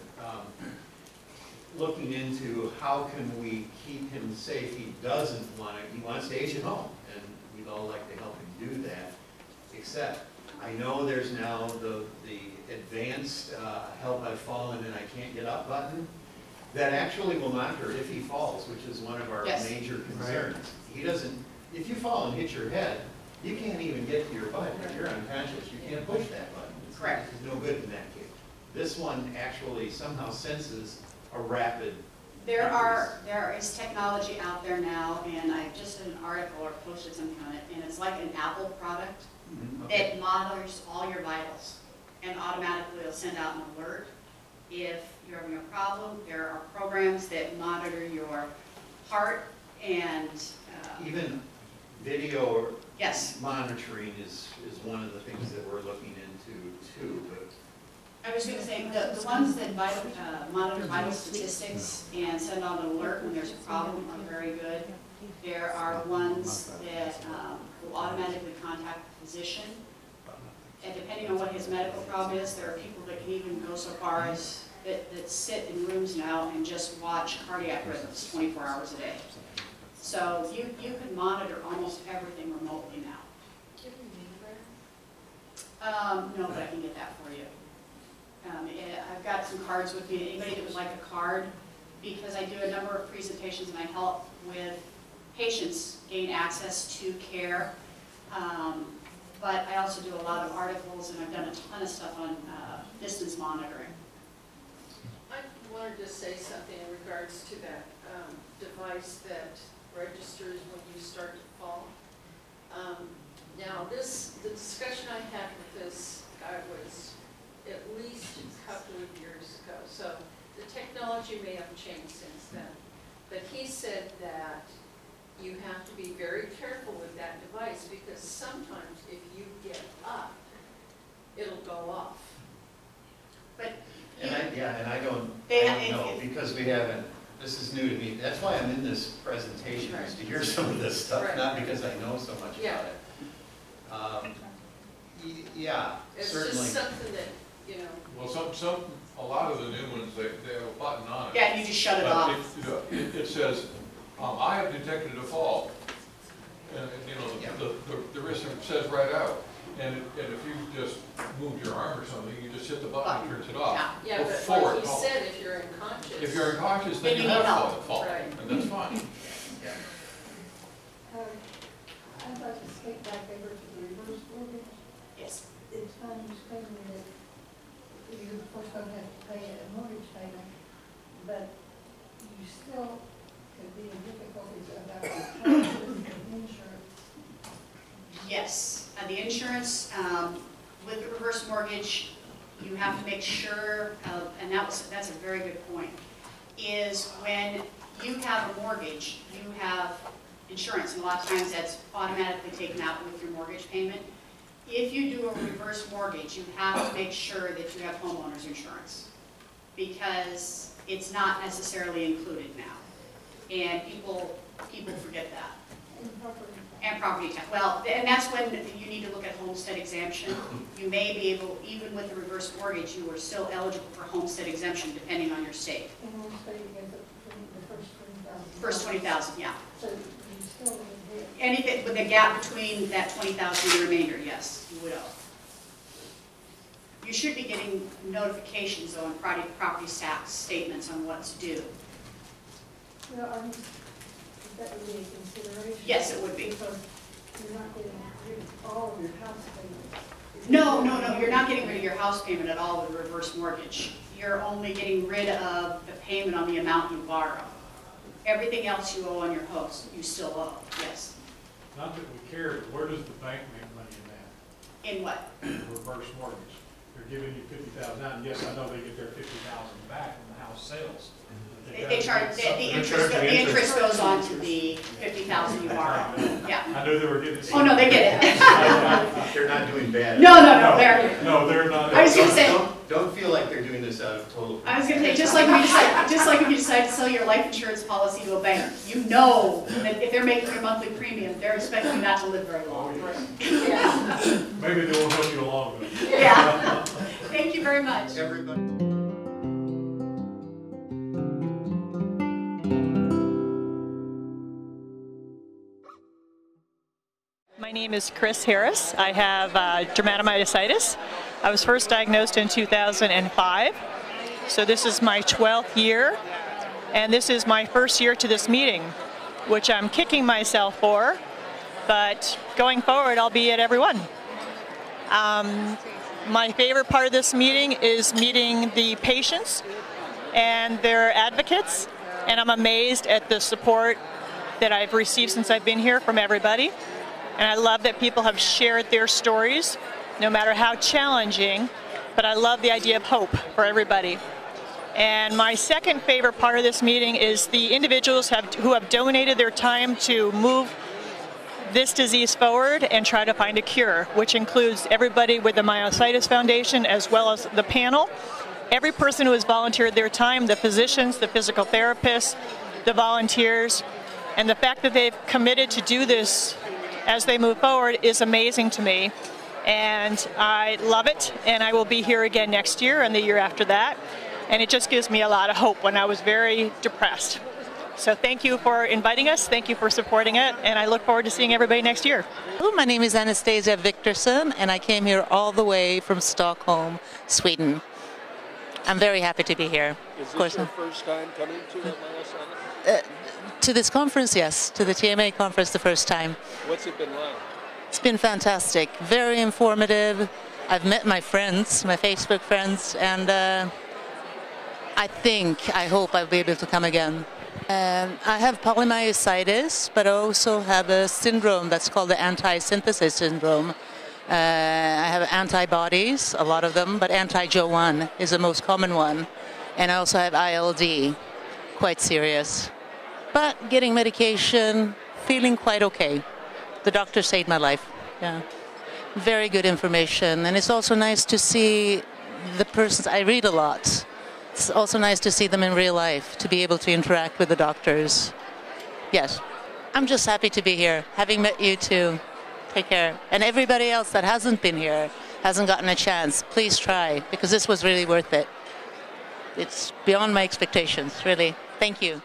looking into how can we keep him safe. He doesn't want to, he wants to age at home, and we'd all like to help him do that, except I know there's now the advanced help I've fallen and I can't get up button that actually will monitor if he falls, which is one of our Yes. major concerns. He doesn't, if you fall and hit your head, you can't even get to your button. If you're unconscious, you can't push that button. Correct. It's no good in that case. This one actually somehow senses a rapid There is technology out there now, and I just did an article or posted something on it, and it's like an Apple product Okay. that monitors all your vitals. and automatically it'll send out an alert if you're having a problem. There are programs that monitor your heart and Even video yes. monitoring is one of the things that we're looking into too, but I was going to say, the ones that monitor vital statistics and send out an alert when there's a problem are very good. There are ones that will automatically contact the physician. And depending on what his medical problem is, there are people that can even go so far as that sit in rooms now and just watch cardiac rhythms 24 hours a day. So you can monitor almost everything remotely now. No, but I can get that for you. I've got some cards with me. Anybody that would like a card, because I do a number of presentations and I help with patients gain access to care. But I also do a lot of articles, and I've done a ton of stuff on distance monitoring. I wanted to say something in regards to that device that registers when you start to fall. Now, the discussion I had with this guy was at least a couple of years ago. So the technology may have changed since then. But he said that you have to be very careful with that device because sometimes if you get up, it'll go off. But and I don't know because we haven't. This is new to me. That's why I'm in this presentation, is to hear some of this stuff, not because I know so much about it. Yeah, it's certainly. Just something that, you know. Well, a lot of the new ones, they have a button on it. Yeah, you just shut it off. It says, I have detected a fall. And, you know, the risk says right out. And if you just move your arm or something, you just hit the button and it turns it off. Yeah, but like he said, if you're unconscious. If you're unconscious, then you have to fall. Right. And that's fine. Yeah. I'd like to skip back over to the reverse mortgage. Yes. It's my understanding that you're of course going to have to pay a mortgage payment, but you still could be in difficulties about the taxes and insurance. Yes, the insurance, with the reverse mortgage, you have to make sure of, and that's a very good point, is when you have a mortgage, you have insurance, and a lot of times that's automatically taken out with your mortgage payment. If you do a reverse mortgage, you have to make sure that you have homeowner's insurance because it's not necessarily included now. And people forget that. And property tax. Well, and that's when you need to look at homestead exemption. You may be able, even with the reverse mortgage, you are still eligible for homestead exemption depending on your state. And homestead you get the first 20,000. First 20,000, yeah. So you still would get. Anything with a gap between that 20,000 and the remainder, yes, you would owe. You should be getting notifications though on property tax statements on what's due. Well, that would be a consideration. Yes, it would be. Because you're not getting rid of all of your house payments. No, you're not getting rid of your house payment at all with a reverse mortgage. You're only getting rid of the payment on the amount you borrow. Everything else you owe on your house, you still owe, yes. Not that we care, but where does the bank make money in that? In what? Reverse mortgage. They're giving you $50,000 out, and yes, I know they get their $50,000 back when the house sells. They charge, the interest goes on to the $50,000 you borrow. Yeah. I knew they were getting. Oh no, they get it. They're not doing bad. No, they're. No, they're not. I was going to say. Don't feel like they're doing this out of total. I was going to say, just like if you decide to sell your life insurance policy to a bank, you know that if they're making your monthly premium, they're expecting you not to live very long. Yeah. Maybe they won't help you along with it. Yeah. Thank you very much. Everybody. My name is Chris Harris. I have dermatomyositis. I was first diagnosed in 2005. So this is my 12th year, and this is my first year to this meeting, which I'm kicking myself for, but going forward I'll be at every one. My favorite part of this meeting is meeting the patients and their advocates, and I'm amazed at the support that I've received since I've been here from everybody. And I love that people have shared their stories, no matter how challenging, but I love the idea of hope for everybody. And my second favorite part of this meeting is the individuals who have donated their time to move this disease forward and try to find a cure, which includes everybody with the Myositis Foundation as well as the panel. Every person who has volunteered their time, the physicians, the physical therapists, the volunteers, and the fact that they've committed to do this as they move forward is amazing to me. And I love it, and I will be here again next year and the year after that. And it just gives me a lot of hope when I was very depressed. So thank you for inviting us, thank you for supporting it, and I look forward to seeing everybody next year. Hello, my name is Anastasia Victorson, and I came here all the way from Stockholm, Sweden. I'm very happy to be here. Is this your first time coming to the Myositis? To this conference, yes. To the TMA conference the first time. What's it been like? It's been fantastic. Very informative. I've met my friends, my Facebook friends, and I hope I'll be able to come again. I have polymyositis, but I also have a syndrome that's called the anti-synthesis syndrome. I have antibodies, a lot of them, but anti-Jo1 is the most common one. And I also have ILD, quite serious. But getting medication, feeling quite okay. The doctor saved my life. Yeah. Very good information. And it's also nice to see the persons. I read a lot. It's also nice to see them in real life, to be able to interact with the doctors. Yes. I'm just happy to be here, having met you too. Take care. And everybody else that hasn't been here, hasn't gotten a chance, please try, because this was really worth it. It's beyond my expectations, really. Thank you.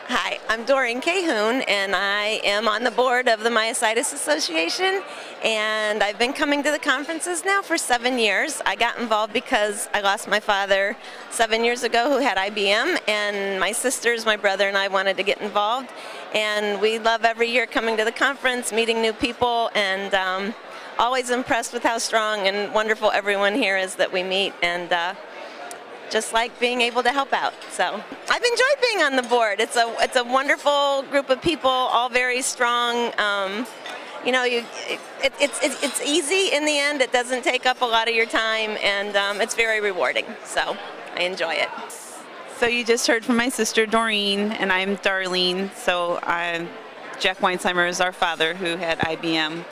Hi, I'm Doreen Cahoon, and I am on the board of the Myositis Association, and I've been coming to the conferences now for 7 years. I got involved because I lost my father 7 years ago who had IBM, and my sisters, my brother, and I wanted to get involved. And we love every year coming to the conference, meeting new people, and always impressed with how strong and wonderful everyone here is that we meet, and just like being able to help out. So I've enjoyed being on the board. It's a wonderful group of people, all very strong. You know, it's easy in the end. It doesn't take up a lot of your time, and it's very rewarding. So I enjoy it. So you just heard from my sister Doreen, and I'm Darlene. So Jack Weinsheimer is our father who had IBM.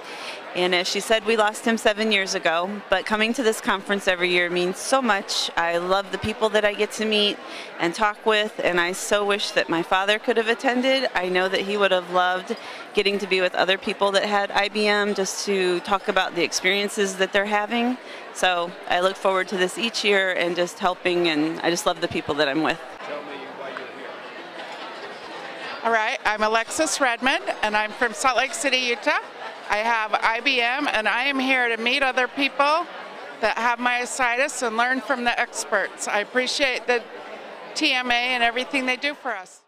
And as she said, we lost him 7 years ago, but coming to this conference every year means so much. I love the people that I get to meet and talk with, and I so wish that my father could have attended. I know that he would have loved getting to be with other people that had IBM, just to talk about the experiences that they're having. So I look forward to this each year and just helping, and I just love the people that I'm with. Tell me why you're here. All right, I'm Alexis Redmond, and I'm from Salt Lake City, Utah. I have IBM, and I am here to meet other people that have myositis and learn from the experts. I appreciate the TMA and everything they do for us.